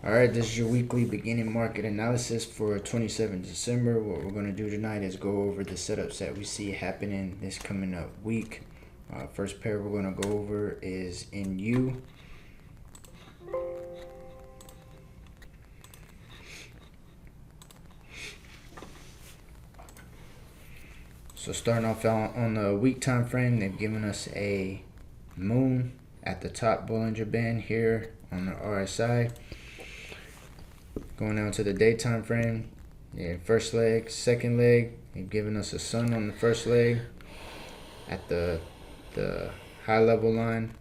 All right, this is your weekly beginning market analysis for 27th December. What we're going to do tonight is go over the setups that we see happening this coming up week. First pair we're going to go over is NU. So starting off on the week time frame, they've given us a moon at the top Bollinger Band here on the RSI. Going down to the daytime frame, first leg, second leg, they've given us a sun on the first leg at the high level line,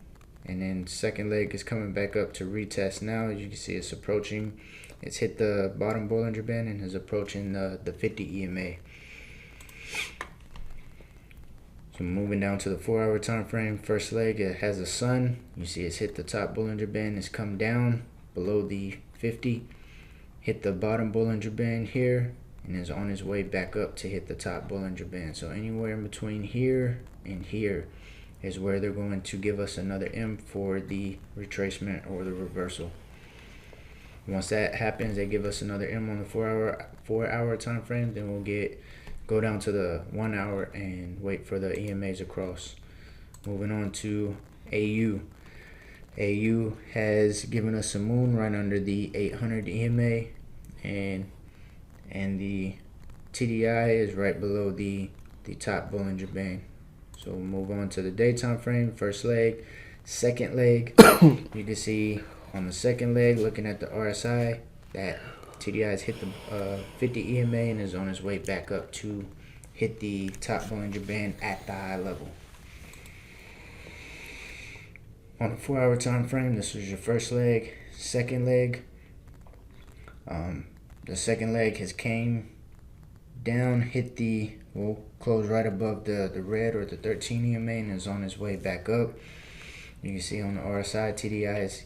and then second leg is coming back up to retest now. As you can see, it's approaching, it's hit the bottom Bollinger Band and is approaching the 50 EMA. So moving down to the 4-hour time frame, first leg, it has a sun. You see it's hit the top Bollinger Band, it's come down below the 50, hit the bottom Bollinger Band here, and is on his way back up to hit the top Bollinger Band. So anywhere in between here and here is where they're going to give us another M for the retracement or the reversal. Once that happens, they give us another M on the 4-hour time frame. Then we'll go down to the 1 hour and wait for the EMAs across. Moving on to AU. AU has given us a moon right under the 800 EMA, and the TDI is right below the top Bollinger Band. So we'll move on to the daytime frame, first leg, second leg. You can see on the second leg, looking at the RSI, that TDI has hit the 50 EMA and is on his way back up to hit the top Bollinger Band at the high level. On the 4-hour time frame, this was your first leg, second leg. The second leg has came down, hit will close right above the red or the 13 EMA and is on his way back up. You can see on the RSI, TDI is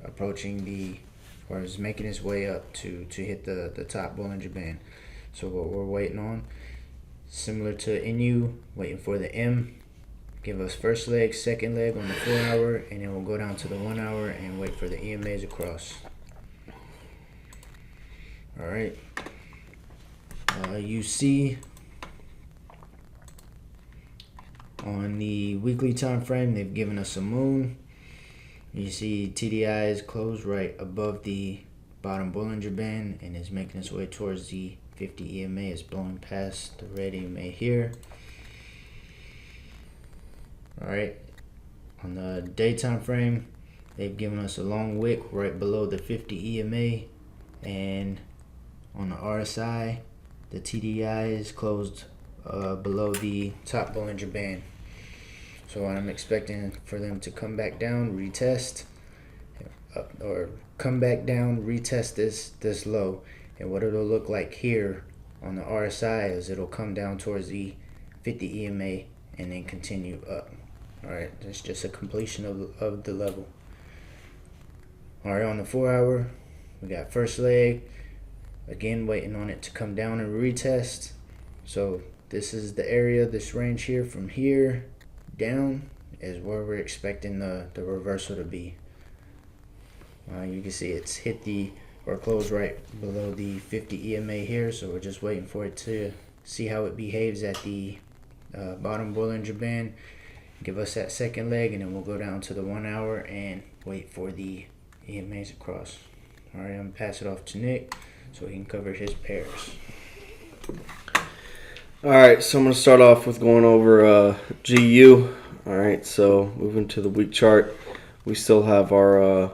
approaching or is making his way up to hit the top Bollinger Band. So what we're waiting on, similar to NU, waiting for the M. Give us first leg, second leg on the 4-hour, and then we'll go down to the 1 hour and wait for the EMAs across. All right. You see on the weekly time frame, they've given us a moon. You see TDI is closed right above the bottom Bollinger Band and is making its way towards the 50 EMA. It's blowing past the red EMA here. Alright, on the daytime frame, they've given us a long wick right below the 50 EMA, and on the RSI, the TDI is closed below the top Bollinger Band. So I'm expecting for them to come back down, retest, or come back down, retest this low. And what it'll look like here on the RSI is it'll come down towards the 50 EMA and then continue up. Alright, that's just a completion of the level. Alright, on the 4-hour, we got first leg. Again, waiting on it to come down and retest. So this is the area, this range here, from here down is where we're expecting the reversal to be. You can see it's hit or closed right below the 50 EMA here, so we're just waiting for it to see how it behaves at the bottom Bollinger Band. Give us that second leg, and then we'll go down to the 1 hour and wait for the EMAs across. Alright, I'm gonna pass it off to Nick so he can cover his pairs. Alright, so I'm going to start off with going over GU. Alright, so moving to the week chart, we still have our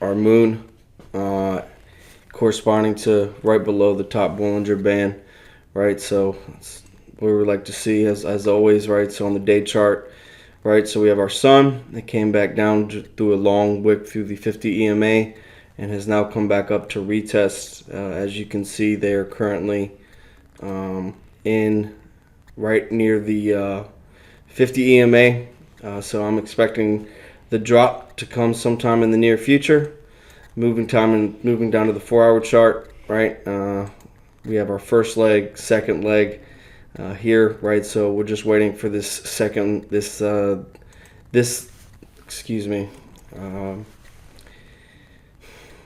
moon corresponding to right below the top Bollinger Band. Right, so that's what we would like to see as always. Right, so on the day chart, right, so we have our sun that came back down through a long wick through the 50 EMA and has now come back up to retest. As you can see, they are currently in right near the 50 EMA. So I'm expecting the drop to come sometime in the near future. Moving down to the 4-hour chart, right? We have our first leg, second leg here, right? So we're just waiting for this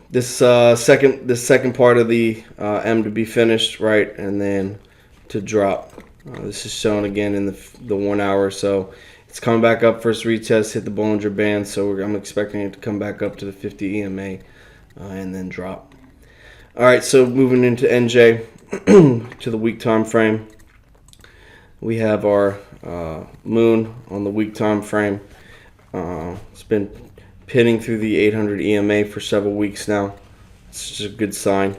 this second part of the M to be finished, right, and then to drop. This is shown again in the 1 hour. So it's coming back up first retest, hit the Bollinger Band. So I'm expecting it to come back up to the 50 EMA and then drop. All right, so moving into NJ to the week time frame, we have our moon on the week time frame. It's been pinning through the 800 EMA for several weeks now. It's just a good sign.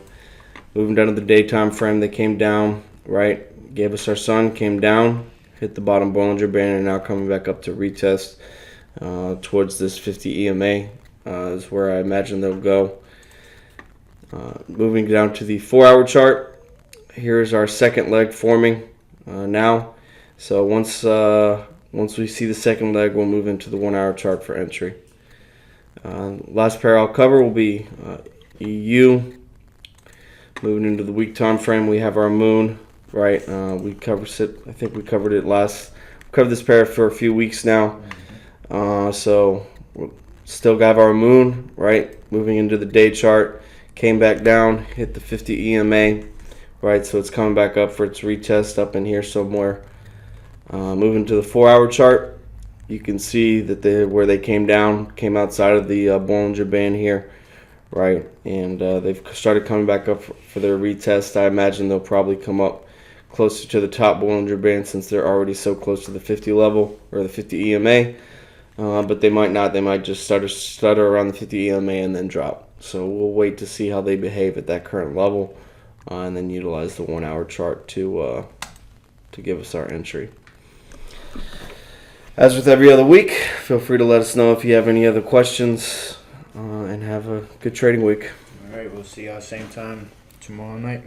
Moving down to the daytime frame, they came down, right? Gave us our sun, came down, hit the bottom Bollinger Band, and now coming back up to retest towards this 50 EMA is where I imagine they'll go. Moving down to the 4 hour chart, here's our second leg forming now. So once we see the second leg, we'll move into the 1 hour chart for entry. Last pair I'll cover will be EU. Moving into the week time frame, we have our moon, right? We covered it. I think we covered it last. We covered this pair for a few weeks now. So we'll still got our moon, right? Moving into the day chart, came back down, hit the 50 EMA, right? So it's coming back up for its retest up in here somewhere. Moving to the 4 hour chart, you can see that where they came down, came outside of the Bollinger Band here, right? And they've started coming back up for their retest. I imagine they'll probably come up closer to the top Bollinger Band since they're already so close to the 50 level or the 50 EMA. But they might not. They might just stutter around the 50 EMA and then drop. So we'll wait to see how they behave at that current level, and then utilize the 1 hour chart to give us our entry. As with every other week, feel free to let us know if you have any other questions, and have a good trading week. All right, we'll see y'all same time tomorrow night.